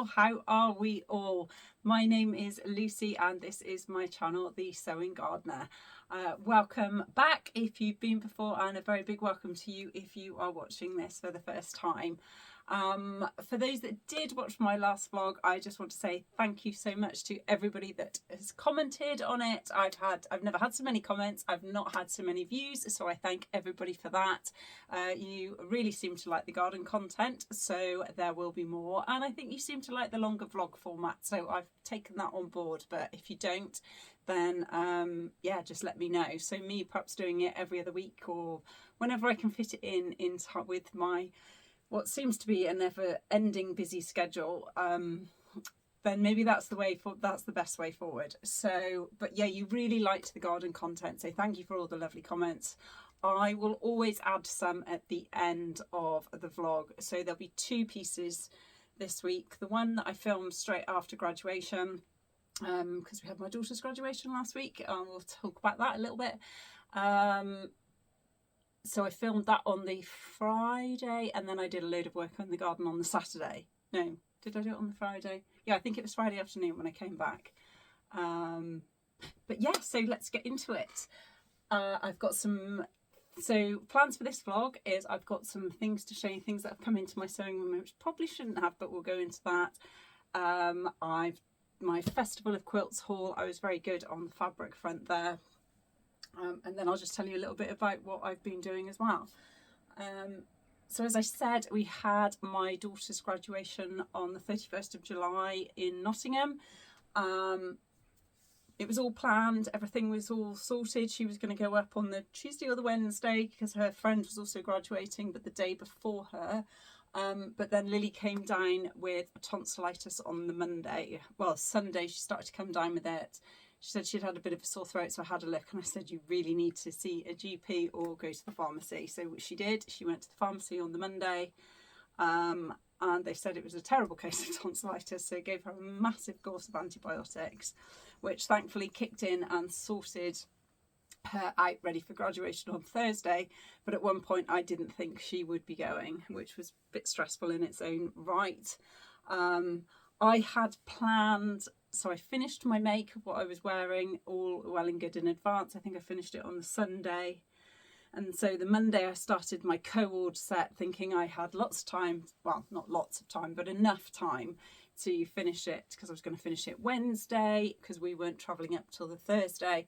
or how are we all? My name is Lucy and this is my channel, The Sewing Gardener. Welcome back if you've been before, and a very big welcome to you if you are watching this for the first time. For those that did watch my last vlog, I just want to say thank you so much to everybody that has commented on it. I've never had so many comments, I've not had so many views, so I thank everybody for that. You really seem to like the garden content, so there will be more, and I think you seem to like the longer vlog format, so I've taken that on board. But if you don't, then yeah, just let me know. So me perhaps doing it every other week or whenever I can fit it in with my what seems to be a never-ending busy schedule, then maybe that's the best way forward. So, but yeah, you really liked the garden content, so thank you for all the lovely comments. I will always add some at the end of the vlog, so there'll be two pieces this week. The one that I filmed straight after graduation, because we had my daughter's graduation last week, and we'll talk about that a little bit. So I filmed that on the Friday, and then I did a load of work on the garden on the Saturday. No, did I do it on the Friday? Yeah, I think it was Friday afternoon when I came back. But yeah, so let's get into it. I've got some, so plans for this vlog is I've got some things to show you, things that have come into my sewing room, which probably shouldn't have, but we'll go into that. My Festival of Quilts haul, I was very good on the fabric front there. And then I'll just tell you a little bit about what I've been doing as well. So as I said, we had my daughter's graduation on the 31st of July in Nottingham. It was all planned, everything was all sorted. She was going to go up on the Tuesday or the Wednesday because her friend was also graduating, but the day before her. But then Lily came down with tonsillitis on the Monday. Well, Sunday she started to come down with it. She said she'd had a bit of a sore throat, so I had a look and I said, you really need to see a GP or go to the pharmacy. So she did. She went to the pharmacy on the Monday, and they said it was a terrible case of tonsillitis, so gave her a massive course of antibiotics, which thankfully kicked in and sorted her out ready for graduation on Thursday. But at one point I didn't think she would be going, which was a bit stressful in its own right. I had planned, so I finished my make of what I was wearing all well and good in advance. I think I finished it on the Sunday. And so the Monday I started my co-ord set, thinking I had lots of time, well, not lots of time, but enough time to finish it, because I was going to finish it Wednesday, because we weren't travelling up till the Thursday,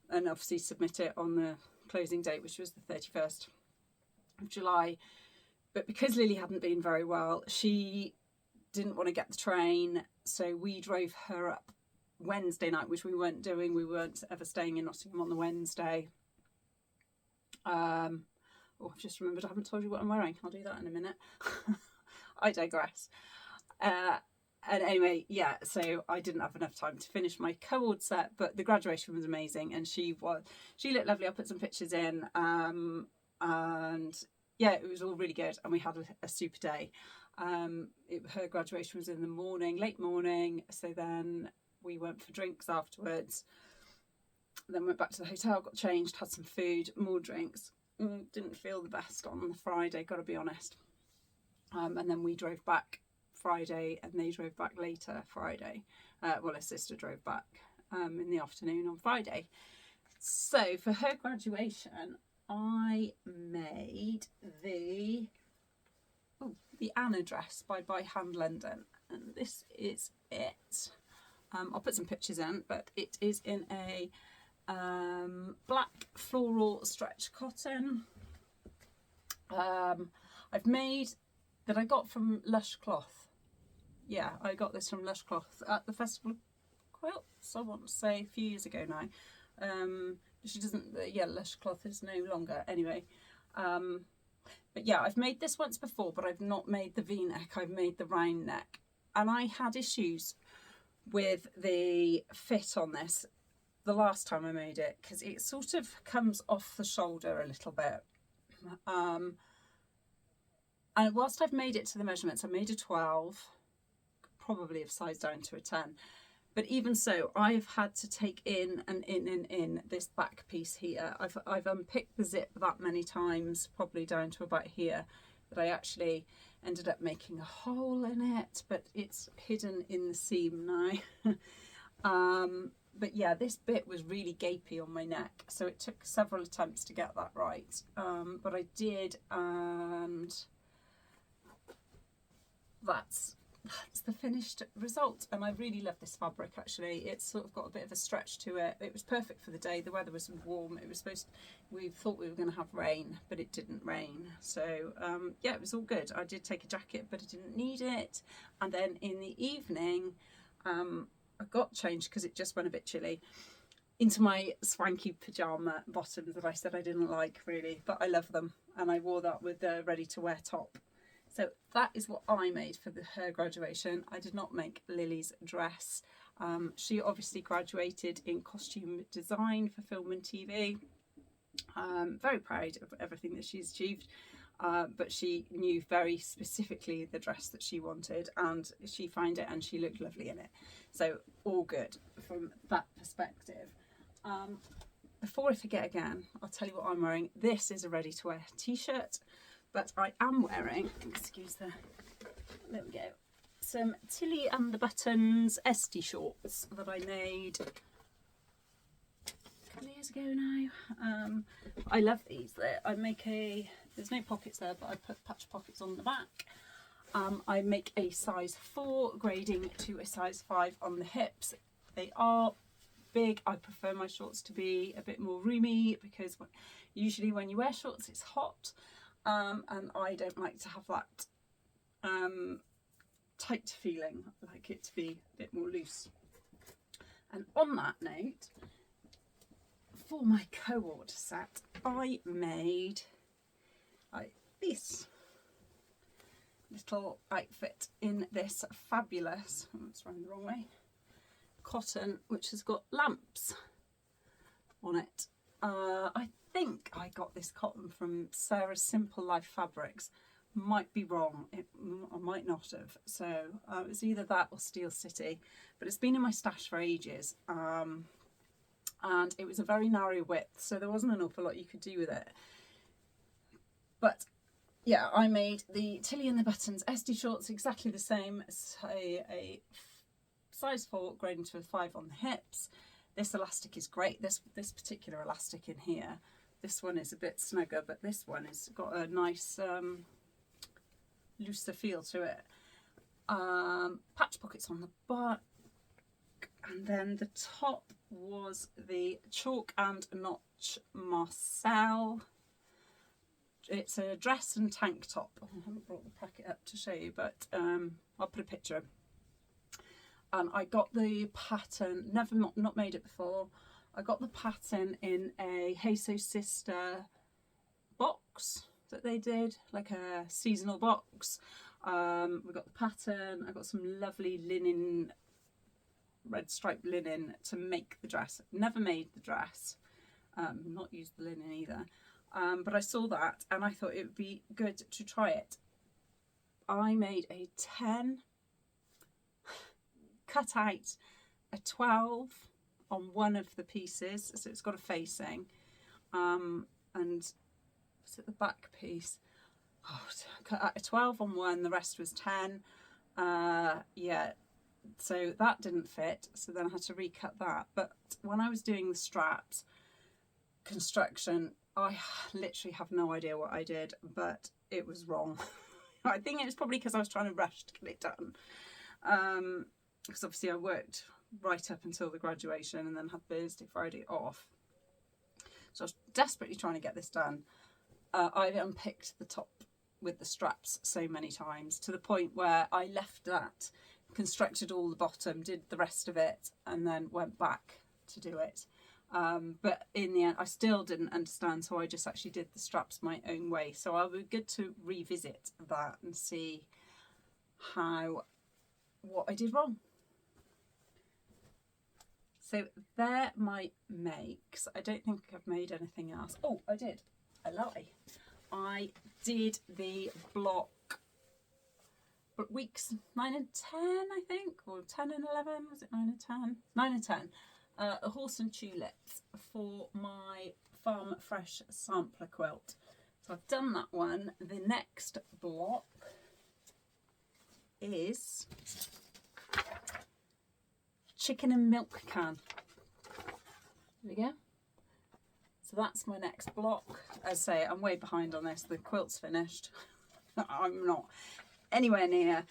and obviously submit it on the closing date, which was the 31st of July. But because Lily hadn't been very well, she didn't want to get the train, so we drove her up Wednesday night, which we weren't doing. We weren't ever staying in Nottingham on the Wednesday. Oh, I've just remembered I haven't told you what I'm wearing. I'll do that in a minute. I digress. And anyway, yeah, so I didn't have enough time to finish my co-ord set, but the graduation was amazing, and she looked lovely. I put some pictures in, and yeah, it was all really good, and we had a super day. Her graduation was in the morning, late morning, so then we went for drinks afterwards, then went back to the hotel, got changed, had some food, more drinks. Didn't feel the best on the Friday, gotta be honest. And then we drove back Friday, and they drove back later Friday. Well, her sister drove back in the afternoon on Friday. So for her graduation, I made the Anna dress by Hand London, and this is it. I'll put some pictures in, but it is in a black floral stretch cotton. I've made that I got from Lush Cloth. Yeah, I got this from Lush Cloth at the Festival of Quilts, I want to say a few years ago now. She doesn't, yeah, Lush Cloth is no longer, anyway. But yeah, I've made this once before, but I've not made the V-neck, I've made the round neck. And I had issues with the fit on this the last time I made it, because it sort of comes off the shoulder a little bit. And whilst I've made it to the measurements, I made a 12, probably have sized down to a 10. But even so, I've had to take in and in this back piece here. I've unpicked the zip that many times, probably down to about here, that I actually ended up making a hole in it, but it's hidden in the seam now. But yeah, this bit was really gapy on my neck, so it took several attempts to get that right, but I did, and that's the finished result. And I really love this fabric. Actually, it's sort of got a bit of a stretch to it. It was perfect for the day. The weather was warm. It was supposed to, we thought we were going to have rain, but it didn't rain, so yeah, it was all good. I did take a jacket, but I didn't need it. And then in the evening, I got changed because it just went a bit chilly, into my swanky pyjama bottoms that I said I didn't like really, but I love them, and I wore that with the ready to wear top. So that is what I made for her graduation. I did not make Lily's dress. She obviously graduated in costume design for film and TV. Very proud of everything that she's achieved. But she knew very specifically the dress that she wanted, and she found it and she looked lovely in it. So all good from that perspective. Before I forget again, I'll tell you what I'm wearing. This is a ready to wear t-shirt, but I am wearing, excuse the, there we go, some Tilly and the Buttons Esty shorts that I made a couple of years ago now. I love these. I make there's no pockets there, but I put patch pockets on the back. I make a size 4 grading to a size 5 on the hips. They are big. I prefer my shorts to be a bit more roomy, because usually when you wear shorts it's hot, and I don't like to have that tight feeling. I like it to be a bit more loose. And on that note, for my co-order set, I made this little outfit in this fabulous, oh, it's running the wrong way, cotton, which has got lamps on it. I think I got this cotton from Sarah's Simple Life Fabrics. Might be wrong, I might not have. So it was either that or Steel City, but it's been in my stash for ages. And it was a very narrow width, so there wasn't an awful lot you could do with it. But yeah, I made the Tilly and the Buttons Esty shorts exactly the same, as a size 4 grading to a 5 on the hips. This elastic is great. This particular elastic in here, this one is a bit snugger, but this one has got a nice looser feel to it. Patch pockets on the back, and then the top was the Chalk and Notch Marcel. It's a dress and tank top. I haven't brought the packet up to show you, but I'll put a picture. And I got the pattern, not made it before. I got the pattern in a Hey So Sister box that they did, like a seasonal box. We got the pattern. I got some lovely linen, red striped linen to make the dress. Never made the dress, not used the linen either. But I saw that and I thought it would be good to try it. I made a 10, cut out a 12 on one of the pieces, so it's got a facing, and was it the back piece? Oh, cut out a 12 on one, the rest was 10. Yeah, so that didn't fit, so then I had to recut that. But when I was doing the straps construction, I literally have no idea what I did, but it was wrong. I think it was probably because I was trying to rush to get it done. Because obviously I worked right up until the graduation and then had Thursday, Friday off. So I was desperately trying to get this done. I unpicked the top with the straps so many times, to the point where I left that, constructed all the bottom, did the rest of it, and then went back to do it. But in the end I still didn't understand, so I just actually did the straps my own way. So I would be good to revisit that and see what I did wrong. So they're my makes. I don't think I've made anything else. Oh, I did. I lie. I did the block weeks 9 and 10, I think, or 10 and 11. Was it 9 and 10? 9 and 10. A horse and tulips for my Farm Fresh sampler quilt. So I've done that one. The next block is chicken and milk can. There we go. So that's my next block. As I say, I'm way behind on this. The quilt's finished. I'm not anywhere near.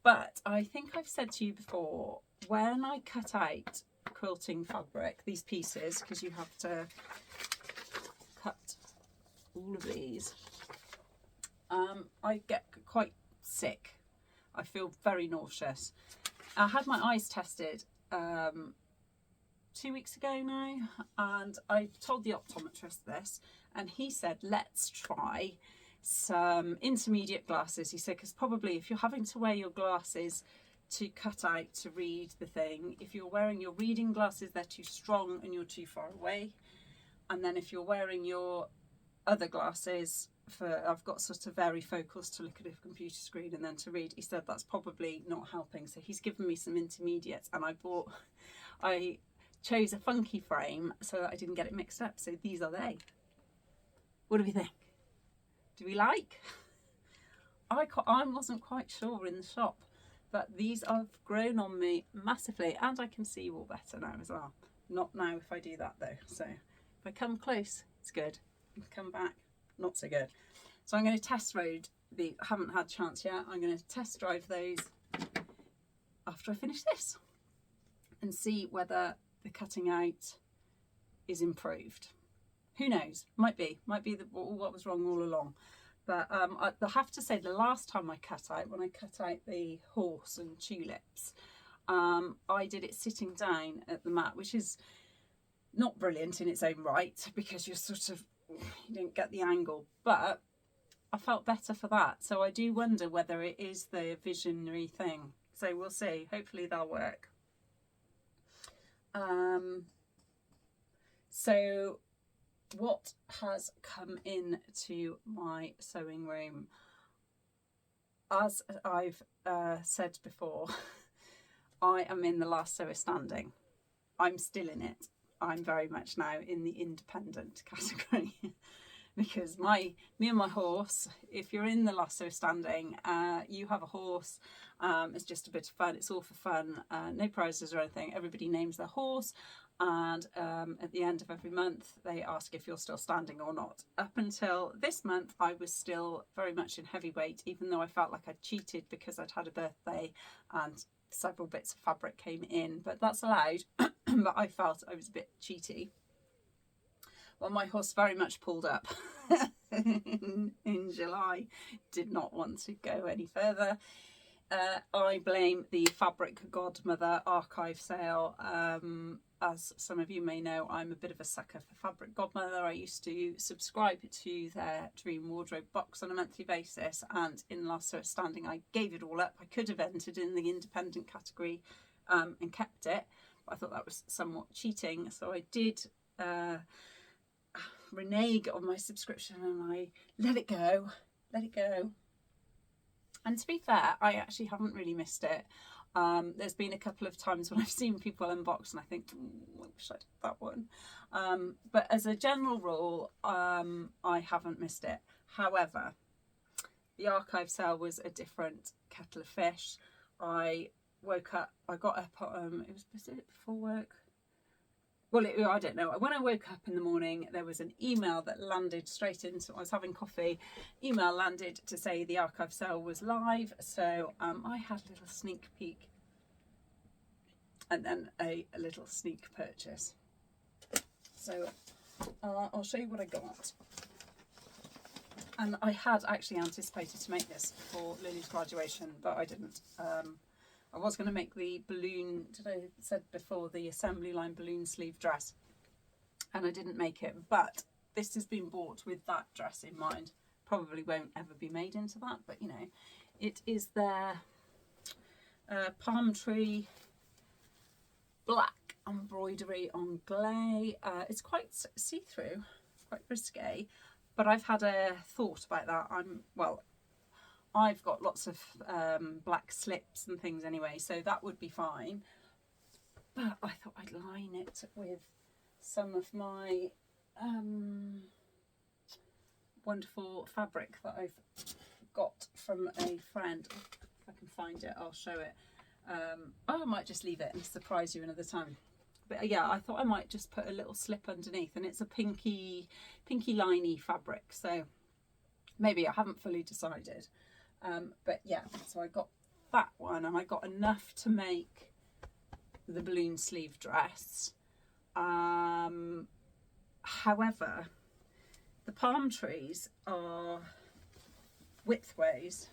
But I think I've said to you before, when I cut out quilting fabric, these pieces, because you have to cut all of these, I get quite sick. I feel very nauseous. I had my eyes tested 2 weeks ago now, and I told the optometrist this, and he said, let's try some intermediate glasses. He said, because probably if you're having to wear your glasses to cut out to read the thing, if you're wearing your reading glasses, they're too strong and you're too far away. And then if you're wearing your other glasses, I've got sort of varifocals to look at a computer screen and then to read, he said that's probably not helping. So he's given me some intermediates, and I chose a funky frame so that I didn't get it mixed up. So these are they. What do we think? Do we like? I wasn't quite sure in the shop, but these have grown on me massively, and I can see you all better now as well. Not now if I do that though. So if I come close, it's good. If I come back, not so good. So I'm going to test road the, I haven't had a chance yet. I'm going to test drive those after I finish this and see whether the cutting out is improved. Who knows? Might be what was wrong all along. But I have to say, the last time I cut out, when I cut out the horse and tulips, I did it sitting down at the mat, which is not brilliant in its own right, because you're sort of, you don't get the angle, but I felt better for that. So I do wonder whether it is the visionary thing. So we'll see. Hopefully they'll work. So what has come into my sewing room? As I've said before, I am in the last Sewist standing. I'm still in it. I'm very much now in the independent category because me and my horse, if you're in the last Sewist standing, you have a horse, it's just a bit of fun, it's all for fun, no prizes or anything. Everybody names their horse, and at the end of every month they ask if you're still standing or not. Up until this month I was still very much in heavyweight, even though I felt like I'd cheated because I'd had a birthday and several bits of fabric came in, but that's allowed. But I felt I was a bit cheaty. Well, my horse very much pulled up in July, did not want to go any further. I blame the Fabric Godmother archive sale. As some of you may know, I'm a bit of a sucker for Fabric Godmother. I used to subscribe to their Dream Wardrobe box on a monthly basis, and in last Sewist standing I gave it all up. I could have entered in the independent category and kept it, but I thought that was somewhat cheating, so I did renege on my subscription and I let it go. And to be fair, I actually haven't really missed it. There's been a couple of times when I've seen people unbox and I think, I wish I did that one. But as a general rule, I haven't missed it. However, the archive sale was a different kettle of fish. I woke up, I got up, was it before work? Well, I don't know. When I woke up in the morning, there was an email that landed straight into, I was having coffee, email landed to say the archive sale was live. So I had a little sneak peek and then a little sneak purchase. So I'll show you what I got. And I had actually anticipated to make this for Lily's graduation, but I didn't. I was going to make the balloon, I said before, the assembly line balloon sleeve dress, and I didn't make it, but this has been bought with that dress in mind. Probably won't ever be made into that, but you know, it is their palm tree black embroidery on glaze. It's quite see-through, quite risque, but I've had a thought about that. I've got lots of black slips and things anyway, so that would be fine. But I thought I'd line it with some of my wonderful fabric that I've got from a friend. If I can find it, I'll show it. I might just leave it and surprise you another time. But yeah, I thought I might just put a little slip underneath, and it's a pinky liney fabric, so maybe I haven't fully decided. But yeah, so I got that one, and I got enough to make the balloon sleeve dress. However, the palm trees are widthways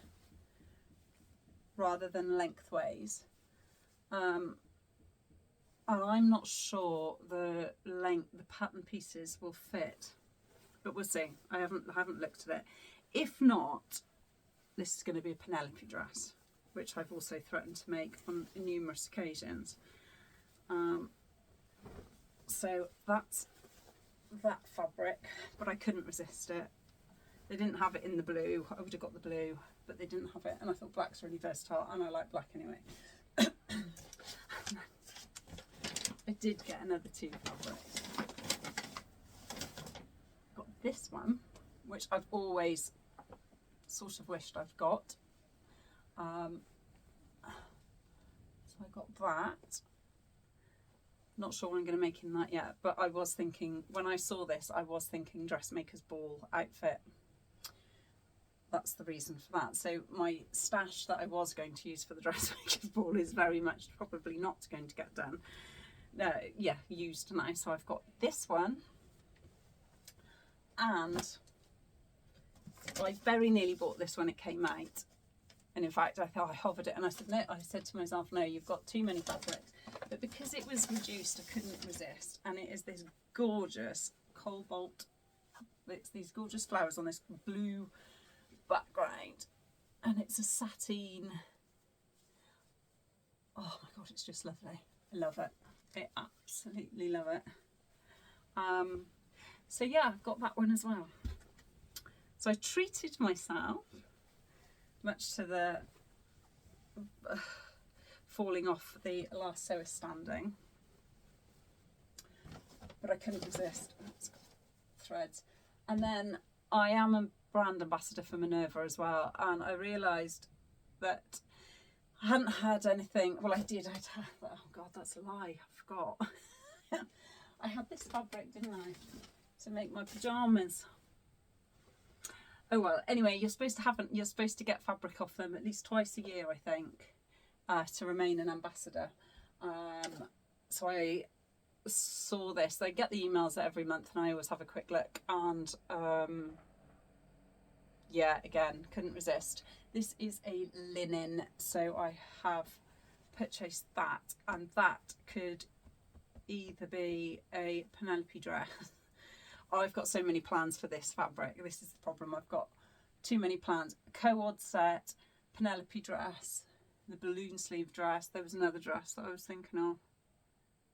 rather than lengthways, and I'm not sure the pattern pieces will fit, but we'll see. I haven't looked at it. If not, this is going to be a Penelope dress, which I've also threatened to make on numerous occasions. So that's that fabric, but I couldn't resist it. They didn't have it in the blue. I would have got the blue, but they didn't have it, and I thought black's really versatile, and I like black anyway. I did get another two fabrics. Got this one, which I've always sort of wished I've got. So I got that. Not sure what I'm going to make in that yet, but I was thinking, when I saw this, I was thinking dressmaker's ball outfit. That's the reason for that. So my stash that I was going to use for the dressmaker's ball is very much probably not going to get done. Yeah, used now. So I've got this one, and I very nearly bought this when it came out. And in fact, I thought I hovered it, and I said no. I said to myself, no, you've got too many fabrics. But because it was reduced, I couldn't resist. And it is this gorgeous cobalt. It's these gorgeous flowers on this blue background, and it's a sateen. Oh my god, it's just lovely. I love it. I absolutely love it. So yeah, I've got that one as well. So I treated myself, much to the falling off the last Sewist standing, but I couldn't resist. It's got threads. And then I am a brand ambassador for Minerva as well, and I realised that I hadn't had anything. Well, I did. I'd had, oh god, that's a lie. I forgot. I had this fabric, didn't I, to make my pyjamas. Oh well. Anyway, you're supposed to get fabric off them at least twice a year, I think, to remain an ambassador. So I saw this. I get the emails every month, and I always have a quick look. And yeah, again, couldn't resist. This is a linen, so I have purchased that, and that could either be a Penelope dress. I've got so many plans for this fabric. This is the problem. I've got too many plans. Co-ord set, Penelope dress, the balloon sleeve dress. There was another dress that I was thinking of,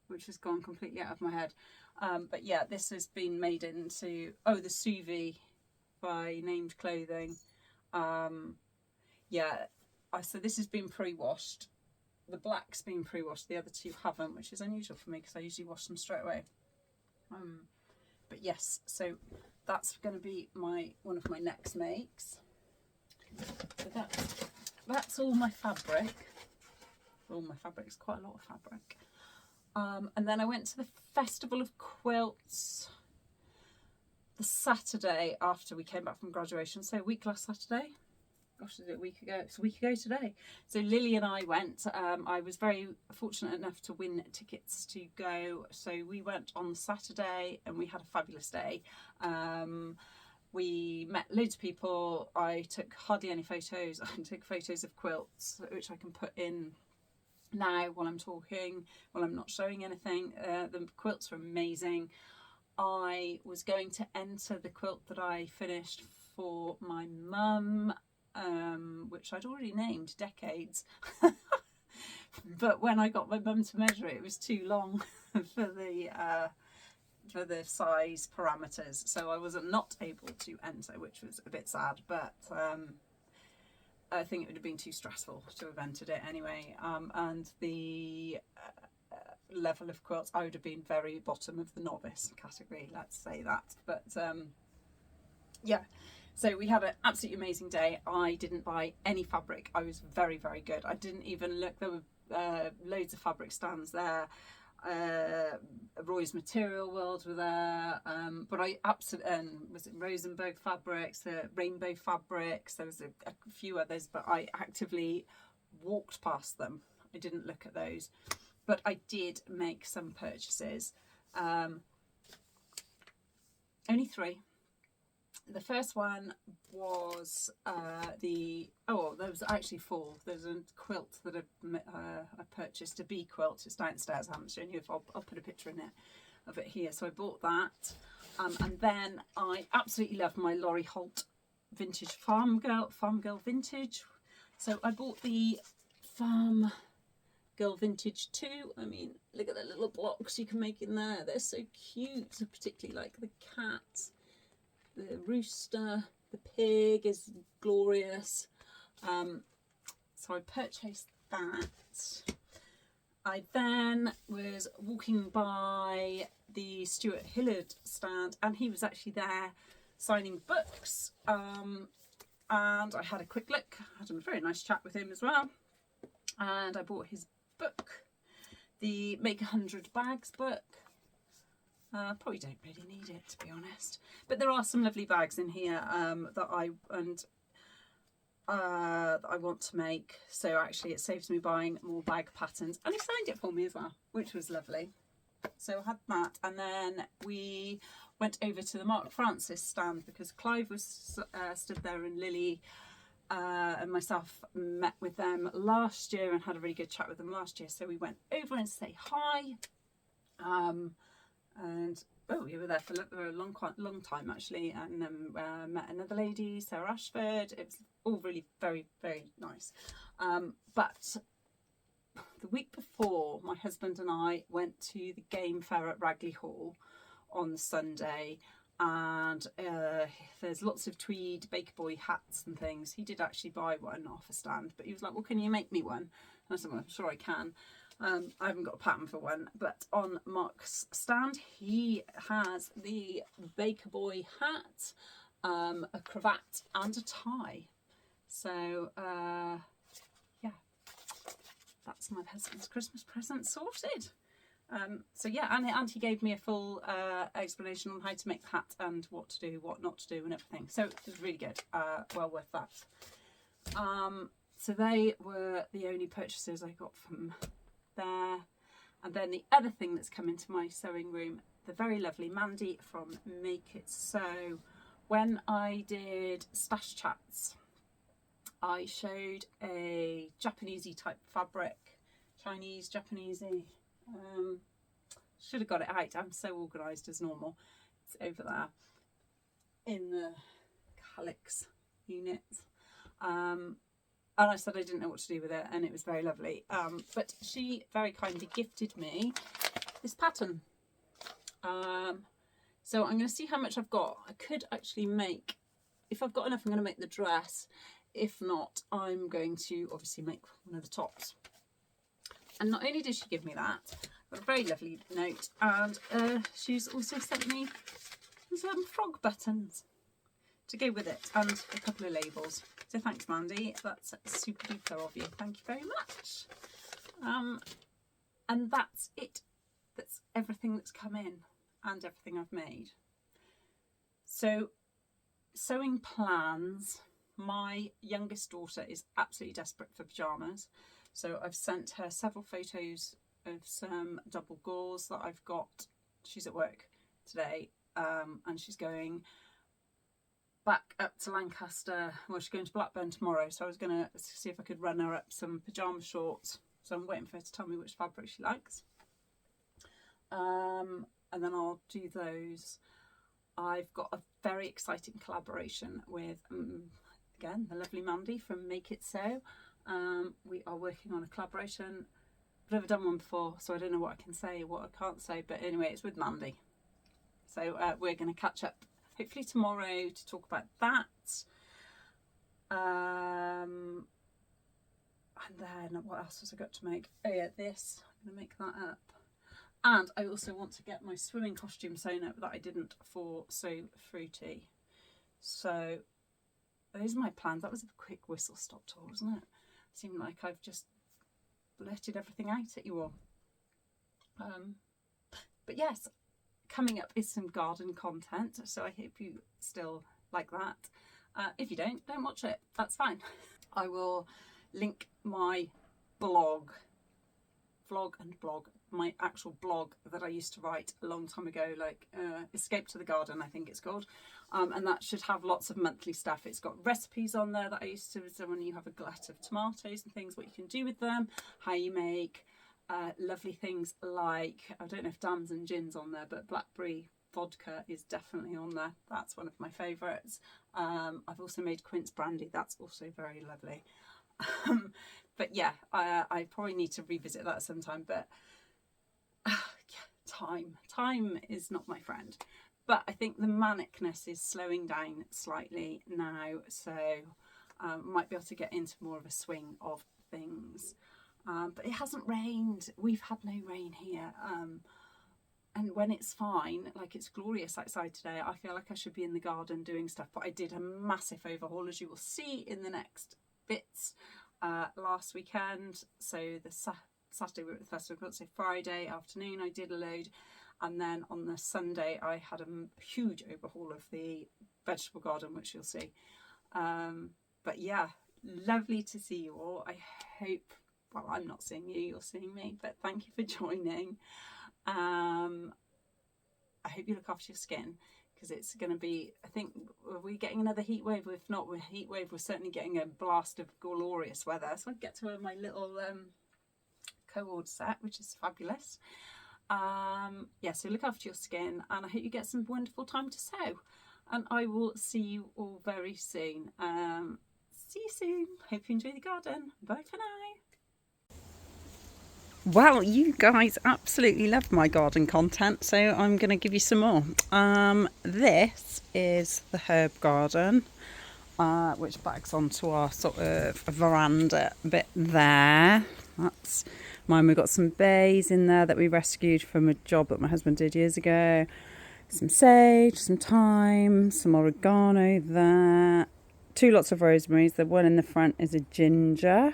which has gone completely out of my head. But yeah, this has been made into, the Sewist by Named Clothing. Yeah, so this has been pre-washed. The black's been pre-washed, the other two haven't, which is unusual for me because I usually wash them straight away. But yes, so that's going to be one of my next makes. So that's all my fabric. All my fabric is quite a lot of fabric. And then I went to the Festival of Quilts the Saturday after we came back from graduation. So a week last Saturday. Gosh, is it a week ago? It's a week ago today. So Lily and I went. I was very fortunate enough to win tickets to go. So we went on Saturday and we had a fabulous day. We met loads of people. I took hardly any photos. I took photos of quilts, which I can put in now while I'm talking, while I'm not showing anything. The quilts were amazing. I was going to enter the quilt that I finished for my mum, which I'd already named Decades. But when I got my mum to measure it, it was too long for the size parameters, so I was not able to enter, which was a bit sad, but I think it would have been too stressful to have entered it anyway. And the level of quilts, I would have been very bottom of the novice category, let's say that. But yeah, So we had an absolutely amazing day. I didn't buy any fabric. I was very, very good. I didn't even look. There were loads of fabric stands there. Roy's Material World were there, but I absolutely was it Rosenberg fabrics, rainbow fabrics. There was a few others, but I actively walked past them. I didn't look at those, but I did make some purchases. Only 3. The first one was there was actually 4. There's a quilt that I purchased, a bee quilt. It's downstairs. I haven't shown you. I'll put a picture in it of it here. So I bought that, and then I absolutely love my Laurie Holt vintage farm girl vintage. So I bought the Farm Girl Vintage 2. I mean, look at the little blocks you can make in there. They're so cute. I particularly like the cat. The rooster, the pig is glorious. So I purchased that. I then was walking by the Stuart Hillard stand, and he was actually there signing books. And I had a quick look. I had a very nice chat with him as well. And I bought his book, the Make 100 Bags book. Probably don't really need it, to be honest, but there are some lovely bags in here that I want to make, so actually it saves me buying more bag patterns, and he signed it for me as well, which was lovely. So I had that, and then we went over to the Mark Francis stand because Clive was stood there, and Lily and myself met with them last year and had a really good chat with them last year, so we went over and say hi. And we were there for a long time actually, and met another lady, Sarah Ashford. It was all really very, very nice. But the week before, my husband and I went to the game fair at Ragley Hall on the Sunday, and there's lots of tweed Baker Boy hats and things. He did actually buy one off a stand, but he was like, well, can you make me one? And I said, well, I'm sure I can. I haven't got a pattern for one, but on Mark's stand he has the Baker Boy hat, a cravat and a tie. So yeah, that's my husband's Christmas present sorted. So yeah, and he gave me a full explanation on how to make the hat and what to do, what not to do and everything. So it was really good, well worth that. So they were the only purchases I got from there. And then the other thing that's come into my sewing room, the very lovely Mandy from Make It Sew. When I did Stash Chats, I showed a Japanesey type fabric, Chinese Japanesey. Should have got it out. I'm so organised as normal. It's over there in the calyx unit. And I said I didn't know what to do with it, and it was very lovely. But she very kindly gifted me this pattern. So I'm going to see how much I've got. I could actually make, if I've got enough, I'm going to make the dress. If not, I'm going to obviously make one of the tops. And not only did she give me that, but a very lovely note, and she's also sent me some frog buttons to go with it, and a couple of labels. So thanks, Mandy. That's super duper of you. Thank you very much. And that's it. That's everything that's come in and everything I've made. So sewing plans. My youngest daughter is absolutely desperate for pyjamas. So I've sent her several photos of some double gauze that I've got. She's at work today, and she's going back up to Lancaster. Well, she's going to Blackburn tomorrow, so I was going to see if I could run her up some pyjama shorts. So I'm waiting for her to tell me which fabric she likes. And then I'll do those. I've got a very exciting collaboration with, again, the lovely Mandy from Make It Sew. We are working on a collaboration. I've never done one before, so I don't know what I can say, what I can't say, but anyway, it's with Mandy. So we're going to catch up hopefully tomorrow to talk about that. And then what else has I got to make? Oh yeah, this. I'm going to make that up. And I also want to get my swimming costume sewn up that I didn't for So Fruity. So those are my plans. That was a quick whistle-stop tour, wasn't it? Seemed like I've just blurted everything out at you all. But yes, coming up is some garden content, so I hope you still like that. If you don't watch it, that's fine. I will link my vlog, my actual blog that I used to write a long time ago, like Escape to the Garden, I think it's called. And that should have lots of monthly stuff. It's got recipes on there that I used to, so when you have a glut of tomatoes and things, what you can do with them, how you make lovely things like, I don't know if Dan's and Gin's on there, but blackberry vodka is definitely on there. That's one of my favourites. I've also made quince brandy. That's also very lovely. But yeah, I probably need to revisit that sometime. But yeah, time is not my friend. But I think the manicness is slowing down slightly now, so might be able to get into more of a swing of things. But it hasn't rained. We've had no rain here. And when it's fine, like it's glorious outside today, I feel like I should be in the garden doing stuff. But I did a massive overhaul, as you will see in the next bits, last weekend. So the Saturday we were at the festival, Quilts, so Friday afternoon I did a load. And then on the Sunday I had a huge overhaul of the vegetable garden, which you'll see. But yeah, lovely to see you all. I hope, well, I'm not seeing you, you're seeing me, but thank you for joining. I hope you look after your skin, because it's going to be, I think, are we getting another heat wave? If not, with heat wave, we're certainly getting a blast of glorious weather. So I get to wear my little co-ord set, which is fabulous. Yeah, so look after your skin, and I hope you get some wonderful time to sew. And I will see you all very soon. See you soon. Hope you enjoy the garden. Bye for now. Well, you guys absolutely love my garden content, so I'm going to give you some more. This is the herb garden, which backs onto our sort of veranda bit there. That's mine. We've got some bays in there that we rescued from a job that my husband did years ago. Some sage, some thyme, some oregano there. 2 lots of rosemaries. The one in the front is a ginger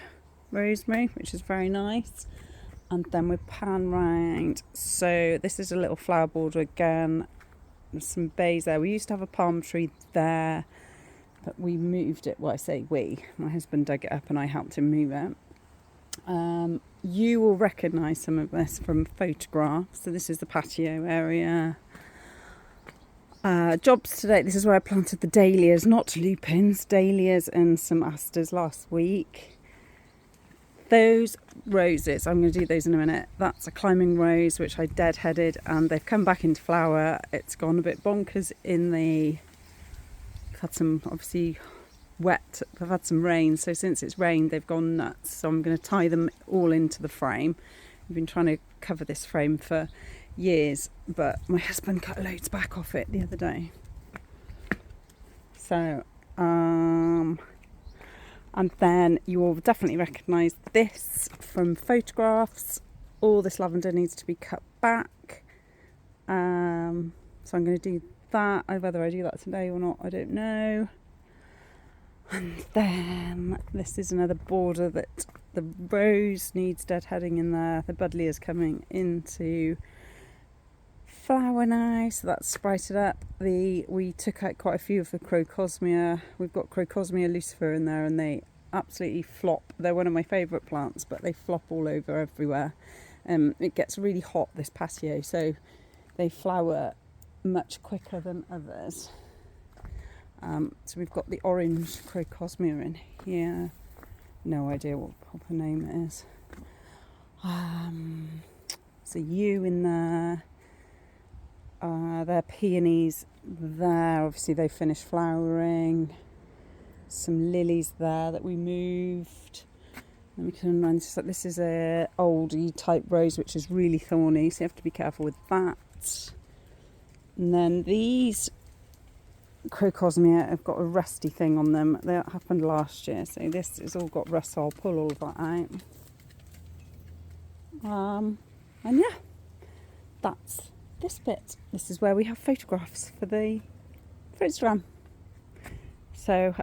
rosemary, which is very nice. And then we pan round. So this is a little flower border again. There's some bays there. We used to have a palm tree there, but we moved it. Well, I say we. My husband dug it up and I helped him move it. You will recognise some of this from photographs. So this is the patio area. Jobs today. This is where I planted the dahlias, not lupins, dahlias and some asters last week. Those roses, I'm going to do those in a minute. That's a climbing rose, which I deadheaded, and they've come back into flower. It's gone a bit bonkers in the... I've had some, obviously, wet. I've had some rain, so since it's rained, they've gone nuts. So I'm going to tie them all into the frame. I've been trying to cover this frame for years, but my husband cut loads back off it the other day. So, and then you will definitely recognise this from photographs. All this lavender needs to be cut back. So I'm going to do that. Whether I do that today or not, I don't know. And then this is another border that the rose needs deadheading in there. The buddleia is coming into flower now, so that's sprouted up. We took out quite a few of the crocosmia. We've got crocosmia lucifer in there, and they absolutely flop. They're one of my favourite plants, but they flop all over everywhere. It gets really hot, this patio, so they flower much quicker than others. So we've got the orange crocosmia in here. No idea what proper name it is. So yew in there. There are peonies there. Obviously they finished flowering. Some lilies there that we moved. And we can run. This is a oldie type rose, which is really thorny, so you have to be careful with that. And then these crocosmia have got a rusty thing on them. That happened last year, so this has all got rust, so I'll pull all of that out. And yeah, that's this bit. This is where we have photographs for the Instagram. So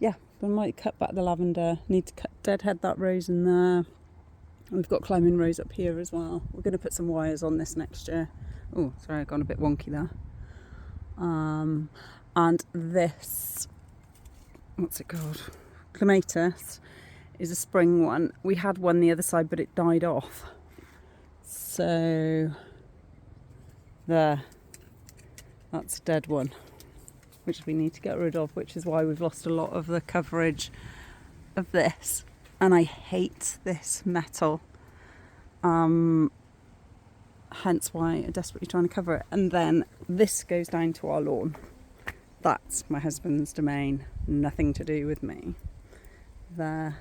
yeah, we might cut back the lavender. Need to deadhead that rose in there. We've got climbing rose up here as well. We're going to put some wires on this next year. Oh, sorry, I've gone a bit wonky there. And this, what's it called? Clematis is a spring one. We had one the other side, but it died off. So there, that's a dead one, which we need to get rid of, which is why we've lost a lot of the coverage of this. And I hate this metal. Hence why I'm desperately trying to cover it. And then this goes down to our lawn. That's my husband's domain. Nothing to do with me. There.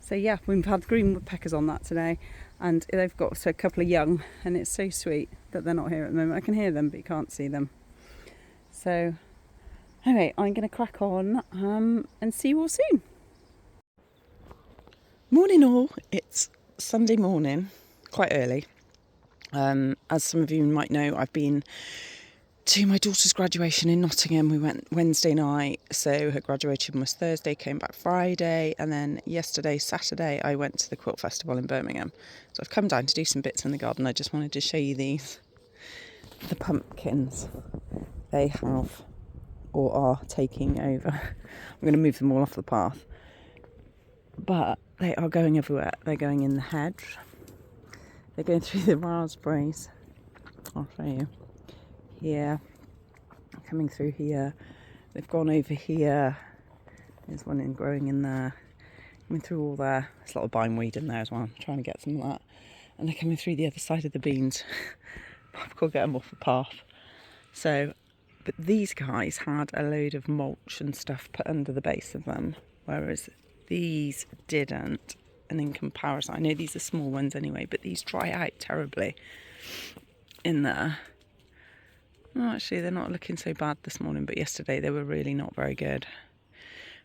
So yeah, we've had green woodpeckers on that today. And they've got a couple of young. And it's so sweet that they're not here at the moment. I can hear them, but you can't see them. So anyway, I'm going to crack on and see you all soon. Morning all, it's Sunday morning, quite early. As some of you might know, I've been to my daughter's graduation in Nottingham. We went Wednesday night, so her graduation was Thursday, came back Friday, and then yesterday, Saturday, I went to the Quilt Festival in Birmingham. So I've come down to do some bits in the garden. I just wanted to show you these. The pumpkins they have or are taking over. I'm going to move them all off the path. But they are going everywhere. They're going in the hedge. They're going through the raspberries. I'll show you. Here. Coming through here. They've gone over here. There's one growing in there. Coming through all there. There's a lot of bindweed in there as well. I'm trying to get some of that. And they're coming through the other side of the beans. I've got to get them off the path. So, but these guys had a load of mulch and stuff put under the base of them. Whereas these didn't, and in comparison, I know these are small ones anyway, but these dry out terribly in there. Well, actually, they're not looking so bad this morning, but yesterday they were really not very good.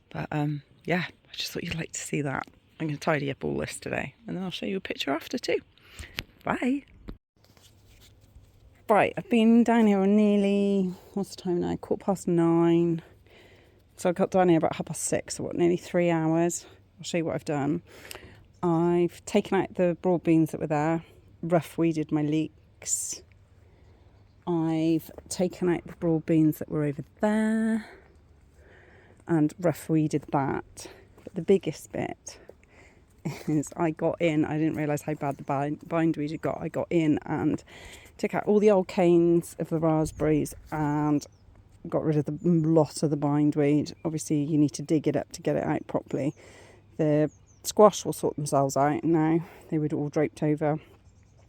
But yeah, I just thought you'd like to see that. I'm going to tidy up all this today, and then I'll show you a picture after too. Bye. Right, I've been down here on nearly, what's the time now? 9:15. So I got down here about 6:30, so what, nearly 3 hours. I'll show you what I've done. I've taken out the broad beans that were there, rough weeded my leeks. I've taken out the broad beans that were over there and rough weeded that. But the biggest bit is I got in, I didn't realise how bad the bindweed had got. I got in and took out all the old canes of the raspberries and got rid of the lot of the bindweed. Obviously you need to dig it up to get it out properly. The squash will sort themselves out now. They were all draped over,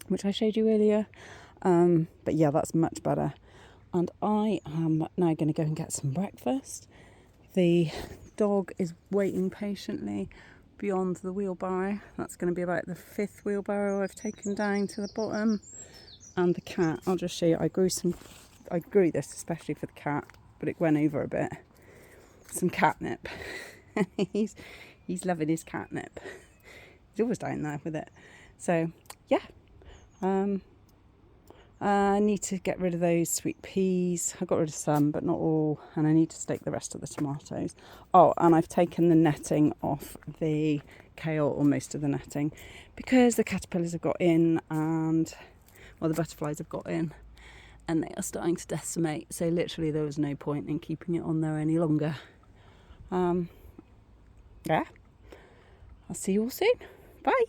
which I showed you earlier. But yeah, that's much better. And I am now going to go and get some breakfast. The dog is waiting patiently beyond the wheelbarrow. That's going to be about the 5th wheelbarrow I've taken down to the bottom. And the cat, I'll just show you, I grew this especially for the cat, but it went over a bit. Some catnip. he's loving his catnip. He's always down there with it. So yeah, I need to get rid of those sweet peas. I got rid of some, but not all, and I need to stake the rest of the tomatoes. Oh, and I've taken the netting off the kale, or most of the netting, because the caterpillars have got in and, well, the butterflies have got in. And they are starting to decimate, so literally there was no point in keeping it on there any longer. Yeah, I'll see you all soon. Bye.